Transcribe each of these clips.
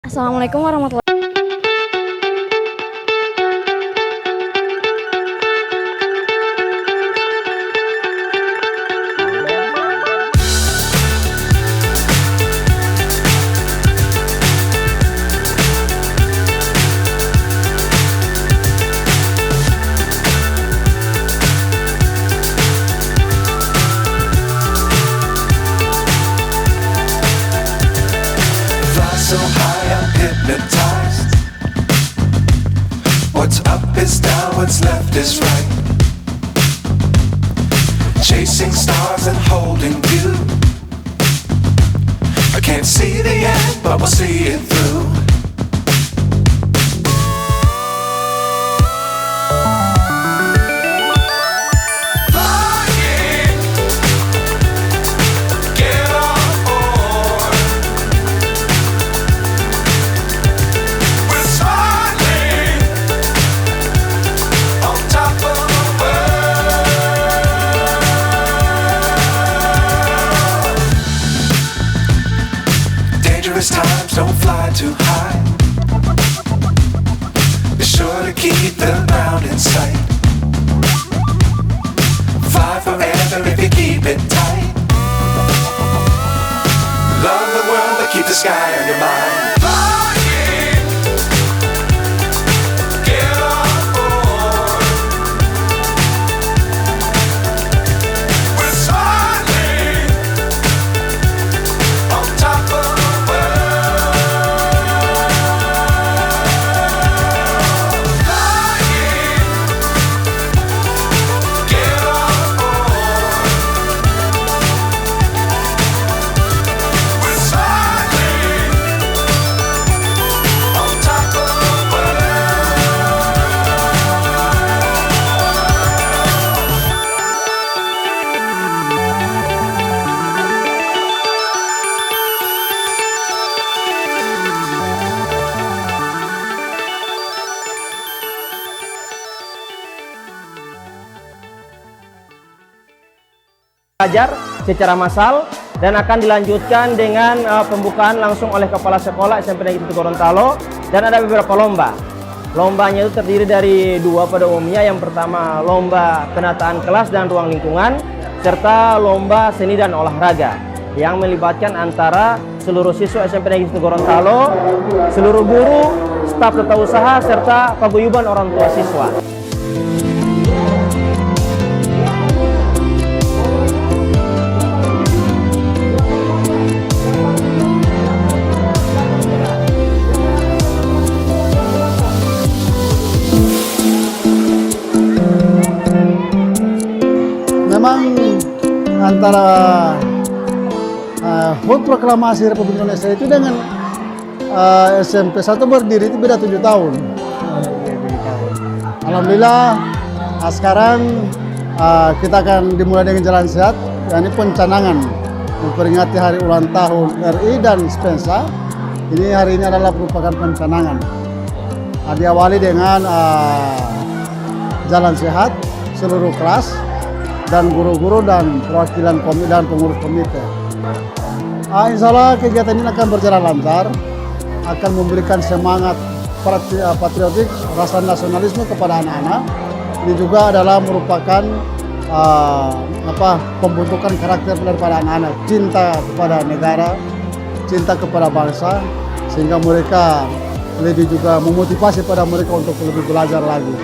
Assalamualaikum warahmatullahi. Fly so high, I'm hypnotized. What's up is down, what's left is right. Chasing stars and holding you. I can't see the end, but we'll see it through. Flying, get on board. We're smiling on top of the world. Dangerous times, don't fly too high. Be sure to keep the ground in sight. Fly forever if you keep it tight. Love the world, but keep the sky on your mind. Flying, get on board. We're smiling on top of the world. Flying, get on board. We're smiling on top of the world. Belajar secara massal dan akan dilanjutkan dengan pembukaan langsung oleh Kepala Sekolah SMP Negeri 1 Gorontalo, dan ada beberapa lomba. Lombanya itu terdiri dari dua pada umumnya. Yang pertama lomba penataan kelas dan ruang lingkungan, serta lomba seni dan olahraga yang melibatkan antara seluruh siswa SMP Negeri 1 Gorontalo, seluruh guru, staf tata usaha, serta paguyuban orang tua siswa. Memang antara HUT Proklamasi Republik Indonesia itu dengan SMP 1 berdiri itu beda 7 tahun. Alhamdulillah sekarang kita akan dimulai dengan jalan sehat, yakni pencanangan memperingati hari ulang tahun RI dan Spensa. Ini hari ini adalah merupakan pencanangan. Diawali dengan jalan sehat seluruh kelas dan guru-guru dan perwakilan komite dan pengurus komite. Insya Allah kegiatan ini akan berjalan lancar, akan memberikan semangat patriotik, rasa nasionalisme kepada anak-anak. Ini juga adalah merupakan pembentukan karakter daripada anak-anak, cinta kepada negara, cinta kepada bangsa, sehingga mereka lebih juga memotivasi pada mereka untuk lebih belajar lagi.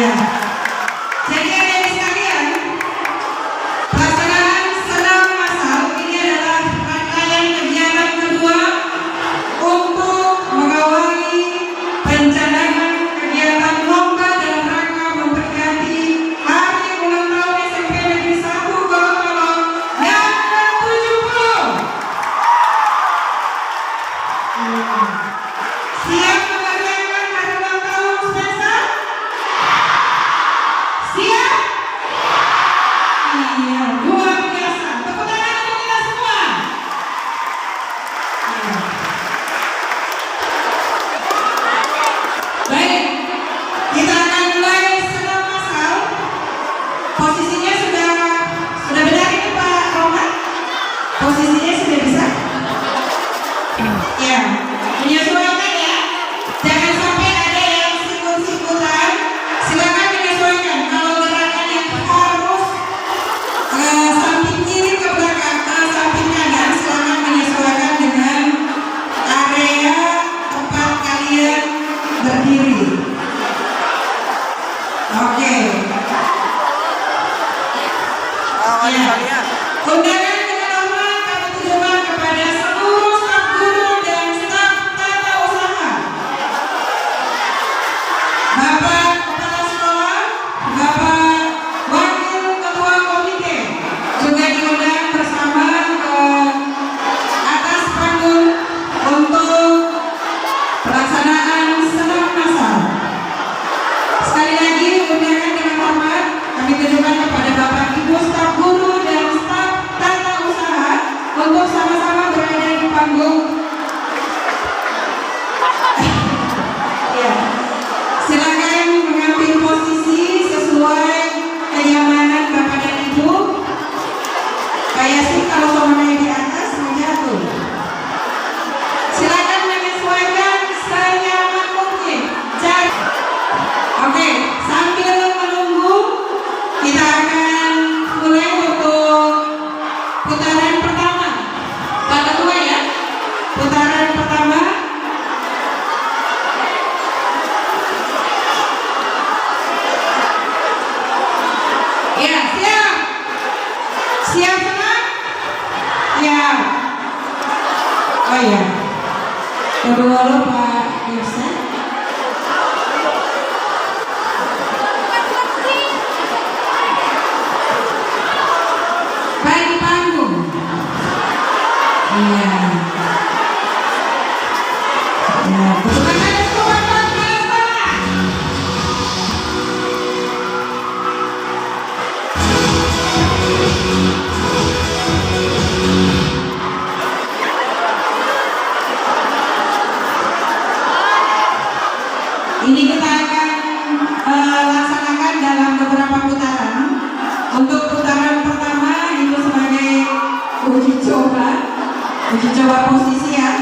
Iya. Jadi adik sekalian, pelaksanaan senam massal ini adalah rangkaian kegiatan kedua untuk mengawali perencanaan kegiatan lomba dalam rangka memperingati hari ulang tahun SMP Negeri 1 Gorontalo yang ke-70. Siap memeriahkan hari ulang tahun semester? Siap? Iya, luar biasa. Tepuk tangan untuk kita semua. Iya. Baik, kita akan mulai senam massal. Posisinya sudah benar ini Pak Roman? Posisinya sudah bisa? Ya, menyesuaikan ya. Jangan sampai ada yang sikut-sikutan. Silakan menyesuaikan. Kalau gerakan yang harus samping kiri ke belakang, ke samping kanan, silakan menyesuaikan dengan area tempat kalian berdiri. Oke. Ya. Undangan dengan hormat kami tujukan kepada seluruh staf guru dan staf tata usaha, Bapak Kepala Sekolah, Bapak Wakil Ketua Komite, juga diundang bersama ke atas panggung untuk pelaksanaan senam massal. Sekali lagi undangan dengan hormat kami tujukan kepada Bapak Ibu staf guru dan staf tata usaha untuk sama-sama berada di panggung. Ya, silakan mengambil posisi sesuai kenyamanan Bapak dan Ibu. Kayak sih kalau suaranya di atas menjatuh. Silakan menyesuaikan senyaman mungkin. Oke, sambil menunggu kita akan mulai untuk putaran pertama. Pak Ketua ya, putaran pertama. Ya, siap. Siap semua? Ya. Oh ya. Tunggu dulu Pak Yusuf. Baik di panggung. Iya. Ya, tepuk tangan untuk Bapak Kepala Sekolah. Ini kita akan laksanakan dalam beberapa putaran. Untuk putaran pertama itu sebagai uji coba posisi ya.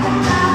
Thank you.